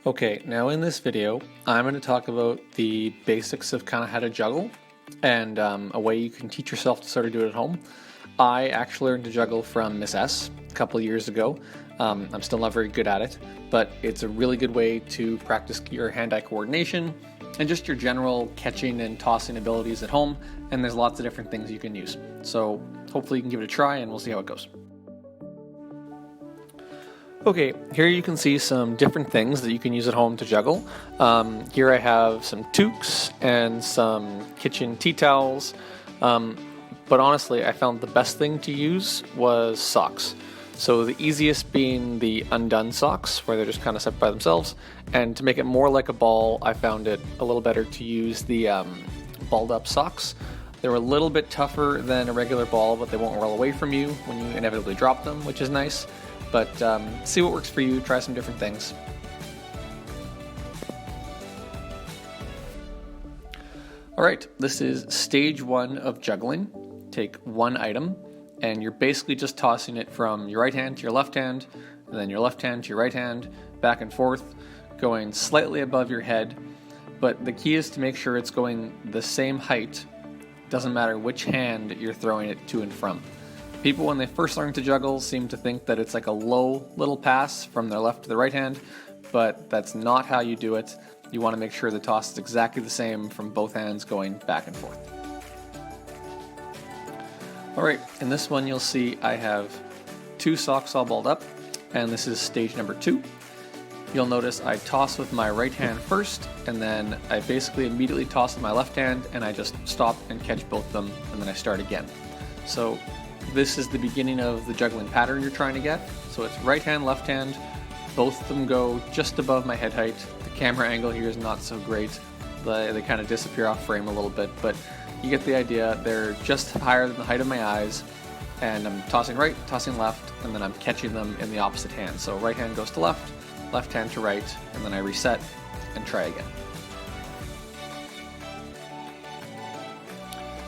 Okay, now in this video, I'm going to talk about the basics of kind of how to juggle and a way you can teach yourself to sort of do it at home. I actually learned to juggle from Miss S a couple of years ago. I'm still not very good at it, but it's a really good way to practice your hand-eye coordination and just your general catching and tossing abilities at home, and there's lots of different things you can use. So hopefully you can give it a try and we'll see how it goes. Okay, here you can see some different things that you can use at home to juggle. Here I have some toques and some kitchen tea towels, but honestly I found the best thing to use was socks. So the easiest being the undone socks, where they're just kind of set by themselves, and to make it more like a ball, I found it a little better to use the balled up socks. They're a little bit tougher than a regular ball, but they won't roll away from you when you inevitably drop them, which is nice. But see what works for you, try some different things. Alright, this is stage one of juggling. Take one item, and you're basically just tossing it from your right hand to your left hand, and then your left hand to your right hand, back and forth, going slightly above your head. But the key is to make sure it's going the same height. Doesn't matter which hand you're throwing it to and from. People, when they first learn to juggle, seem to think that it's like a low little pass from their left to the right hand, but that's not how you do it. You want to make sure the toss is exactly the same from both hands going back and forth. Alright, in this one you'll see I have two socks all balled up, and this is stage number 2. You'll notice I toss with my right hand first, and then I basically immediately toss with my left hand, and I just stop and catch both of them, and then I start again. So this is the beginning of the juggling pattern you're trying to get. So it's right hand, left hand, both of them go just above my head height. The camera angle here is not so great. They kind of disappear off frame a little bit, but you get the idea. They're just higher than the height of my eyes, and I'm tossing right, tossing left, and then I'm catching them in the opposite hand. So right hand goes to left, left hand to right, and then I reset and try again.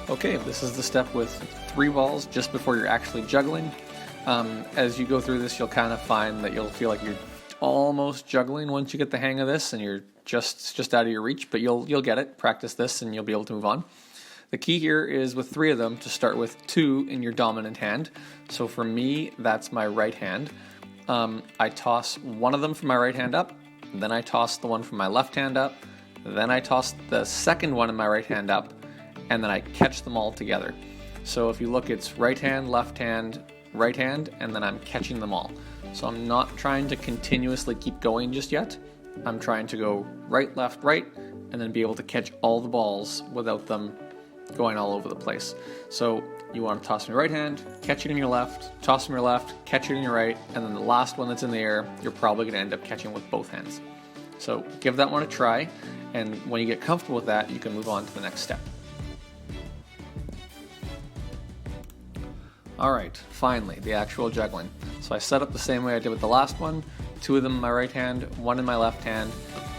Okay, this is the step with 3 balls just before you're actually juggling. As you go through this, you'll kind of find that you'll feel like you're almost juggling once you get the hang of this, and you're just out of your reach, but you'll get it. Practice this and you'll be able to move on. The key here is with 3 of them to start with 2 in your dominant hand. So for me, that's my right hand. I toss one of them from my right hand up, then I toss the one from my left hand up, then I toss the second one in my right hand up, and then I catch them all together. So if you look, it's right hand, right hand, and then I'm catching them all. So I'm not trying to continuously keep going just yet. I'm trying to go right, left, right, and then be able to catch all the balls without them going all over the place. So you want to toss from your right hand, catch it in your left, toss from your left, catch it in your right, and then the last one that's in the air, you're probably going to end up catching with both hands. So give that one a try, and when you get comfortable with that, you can move on to the next step. Alright, finally, the actual juggling. So I set up the same way I did with the last one, 2 of them in my right hand, 1 in my left hand,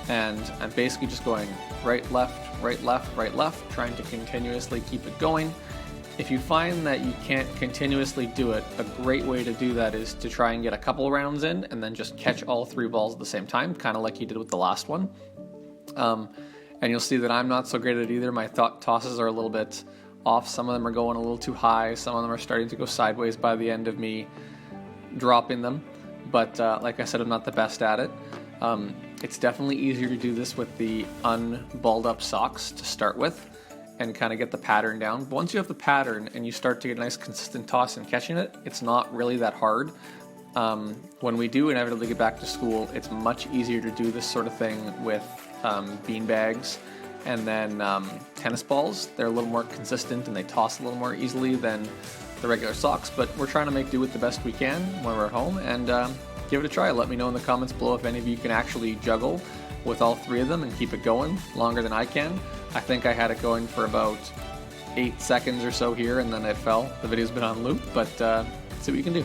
and I'm basically just going right, left, right, left, right, left, trying to continuously keep it going. If you find that you can't continuously do it, a great way to do that is to try and get a couple rounds in and then just catch all 3 balls at the same time, kind of like you did with the last one. And you'll see that I'm not so great at it either. My tosses are a little bit off. Some of them are going a little too high. Some of them are starting to go sideways by the end of me dropping them. But like I said, I'm not the best at it. It's definitely easier to do this with the unballed up socks to start with and kind of get the pattern down. But once you have the pattern and you start to get a nice consistent toss and catching it, it's not really that hard. When we do inevitably get back to school, it's much easier to do this sort of thing with bean bags. And then tennis balls, they're a little more consistent and they toss a little more easily than the regular socks, but we're trying to make do with the best we can when we're at home, and give it a try. Let me know in the comments below if any of you can actually juggle with all 3 of them and keep it going longer than I can. I think I had it going for about 8 seconds or so here, and then it fell. The video's been on loop, but see what you can do.